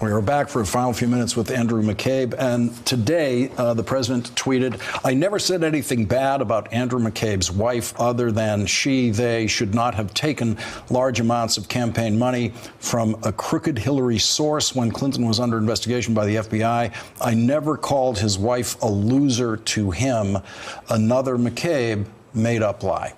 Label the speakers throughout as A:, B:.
A: We are back for a final few minutes with Andrew McCabe, and today the president tweeted, "I never said anything bad about Andrew McCabe's wife other than they should not have taken large amounts of campaign money from a crooked Hillary source when Clinton was under investigation by the FBI. I never called his wife a loser to him." Another McCabe made-up lie.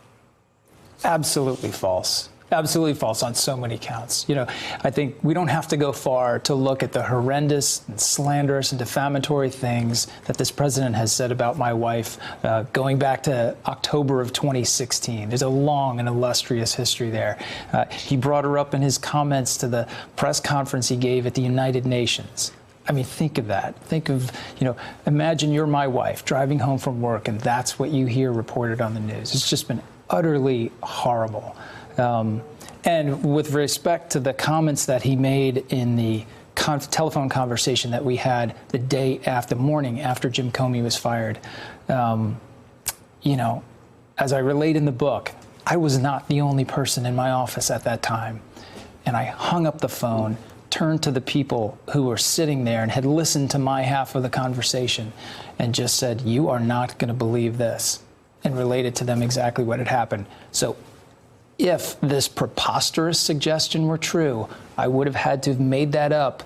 B: Absolutely false. Absolutely false on so many counts. You know, I think we don't have to go far to look at the horrendous and slanderous and defamatory things that this president has said about my wife going back to October of 2016. There's a long and illustrious history there. He brought her up in his comments to the press conference he gave at the United Nations. I mean, think of that. Think of, you know, imagine you're my wife driving home from work and that's what you hear reported on the news. It's just been utterly horrible. And with respect to the comments that he made in the telephone conversation that we had the morning after Jim Comey was fired, you know, as I relate in the book, I was not the only person in my office at that time. And I hung up the phone, turned to the people who were sitting there and had listened to my half of the conversation and just said, "You are not going to believe this," and related to them exactly what had happened. So if this preposterous suggestion were true, I would have had to have made that up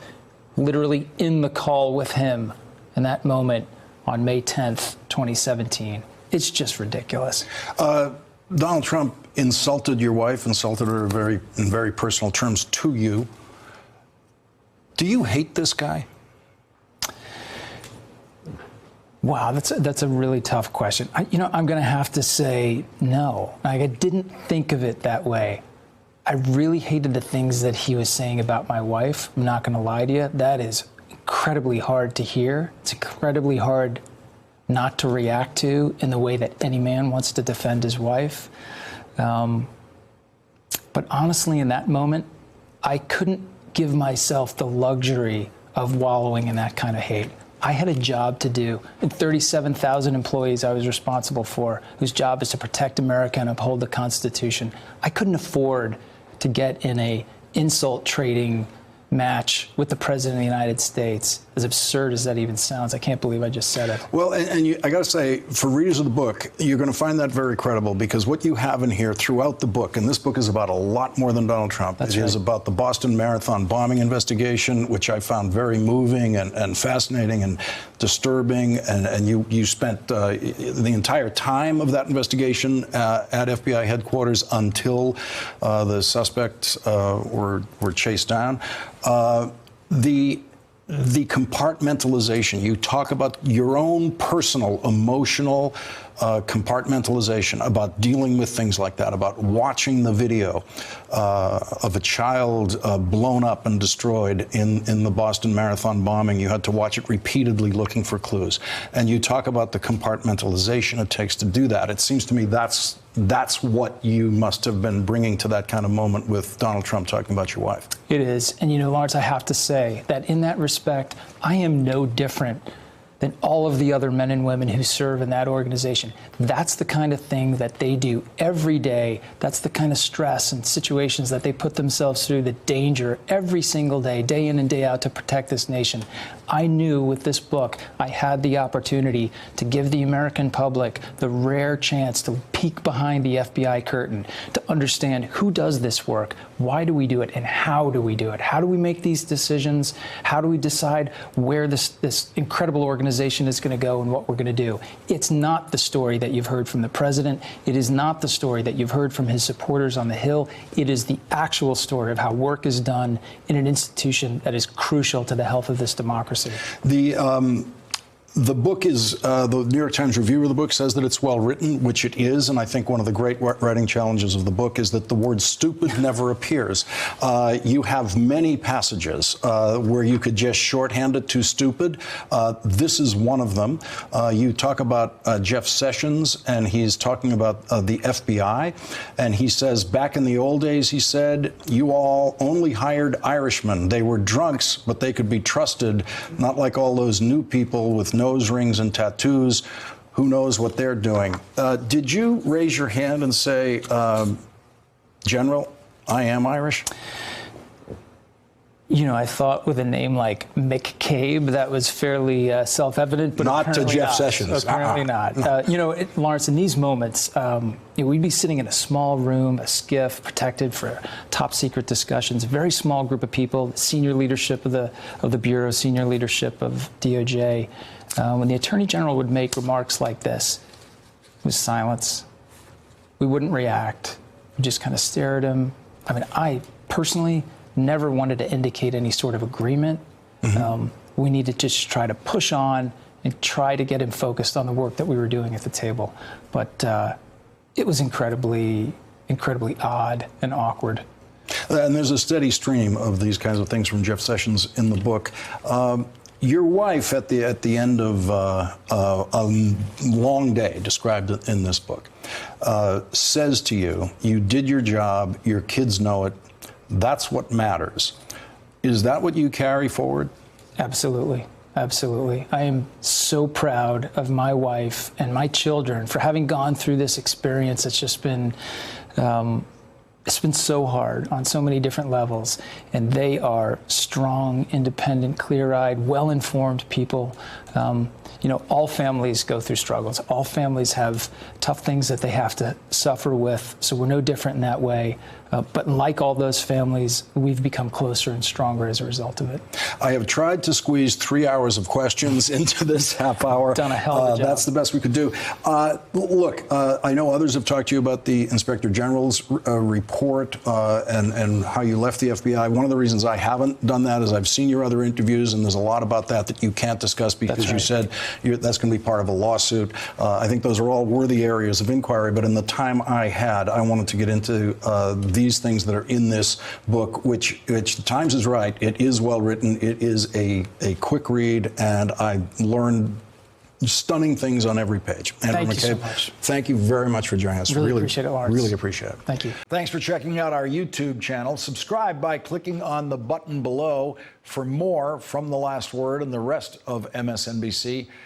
B: literally in the call with him in that moment on May 10th, 2017. It's just ridiculous.
A: Donald Trump insulted your wife, insulted her in very personal terms to you. Do you hate this guy?
B: Wow, that's a really tough question. You know, I'm going to have to say no. I didn't think of it that way. I really hated the things that he was saying about my wife. I'm not going to lie to you. That is incredibly hard to hear. It's incredibly hard not to react to in the way that any man wants to defend his wife. But honestly, in that moment, I couldn't give myself the luxury of wallowing in that kind of hate. I had a job to do, and 37,000 employees I was responsible for, whose job is to protect America and uphold the Constitution. I couldn't afford to get in a insult trading match with the President of the United States. As absurd as that even sounds, I can't believe I just said it.
A: Well, I got to say, for readers of the book, you're going to find that very credible, because what you have in here throughout the book, and this book is about a lot more than Donald Trump. It is about the Boston Marathon bombing investigation, which I found very moving and fascinating and disturbing. And you spent the entire time of that investigation at FBI headquarters until the suspects were chased down. The compartmentalization, you talk about your own personal, emotional compartmentalization, about dealing with things like that, about watching the video of a child blown up and destroyed in the Boston Marathon bombing. You had to watch it repeatedly looking for clues. And you talk about the compartmentalization it takes to do that. It seems to me that's what you must have been bringing to that kind of moment with Donald Trump talking about your wife.
B: It is. And, you know, Lawrence, I have to say that in that respect, I am no different than all of the other men and women who serve in that organization. That's the kind of thing that they do every day. That's the kind of stress and situations that they put themselves through, the danger every single day, day in and day out, to protect this nation. I knew with this book I had the opportunity to give the American public the rare chance to peek behind the FBI curtain, to understand who does this work, why do we do it, and how do we do it? How do we make these decisions? How do we decide where this incredible organization is going to go and what we're going to do? It's not the story that you've heard from the president. It is not the story that you've heard from his supporters on the Hill. It is the actual story of how work is done in an institution that is crucial to the health of this democracy.
A: The book is, the New York Times review of the book says that it's well written, which it is, and I think one of the great writing challenges of the book is that the word stupid never appears. You have many passages where you could just shorthand it to stupid. This is one of them. You talk about Jeff Sessions, and he's talking about the FBI, and he says, back in the old days, he said, you all only hired Irishmen. They were drunks, but they could be trusted, not like all those new people with nose rings and tattoos. Who knows what they're doing? Did you raise your hand and say, General, I am Irish?
B: I thought with a name like McCabe, that was fairly self-evident, but
A: not to Jeff
B: not.
A: Sessions.
B: Apparently not. Lawrence, in these moments, we'd be sitting in a small room, a skiff, protected for top secret discussions. A very small group of people, senior leadership of the Bureau, senior leadership of DOJ. When the Attorney General would make remarks like this, it was silence. We wouldn't react. We'd just kind of stare at him. I mean, I personally never wanted to indicate any sort of agreement. We needed to just try to push on and try to get him focused on the work that we were doing at the table. But it was incredibly odd and awkward.
A: And there's a steady stream of these kinds of things from Jeff Sessions in the book. Your wife, at the end of a long day described in this book, says to you, "You did your job, your kids know it, that's what matters." Is that what you carry forward? Absolutely.
B: Absolutely. I am so proud of my wife and my children for having gone through this experience. It's just been, it's been so hard on so many different levels. And they are strong, independent, clear-eyed, well-informed people. All families go through struggles. All families have tough things that they have to suffer with. So we're no different in that way. But like all those families, we've become closer and stronger as a result of it.
A: I have tried to squeeze 3 hours of questions into this half hour.
B: Done a hell of a job.
A: That's the best we could do. Look, I know others have talked to you about the Inspector General's report and how you left the FBI. One of the reasons I haven't done that is I've seen your other interviews, and there's a lot about that you can't discuss because you said that's going to be part of a lawsuit. I think those are all worthy areas of inquiry, but in the time I had, I wanted to get into these things that are in this book, which the Times is right. It is well written. It is a quick read, and I learned stunning things on every page. Andrew McCabe,
B: thank you so much.
A: Thank you very much for joining us.
B: Really appreciate it, Lawrence.
A: Really appreciate it.
B: Thank you.
A: Thanks for checking out our YouTube channel. Subscribe by clicking on the button below for more from The Last Word and the rest of MSNBC.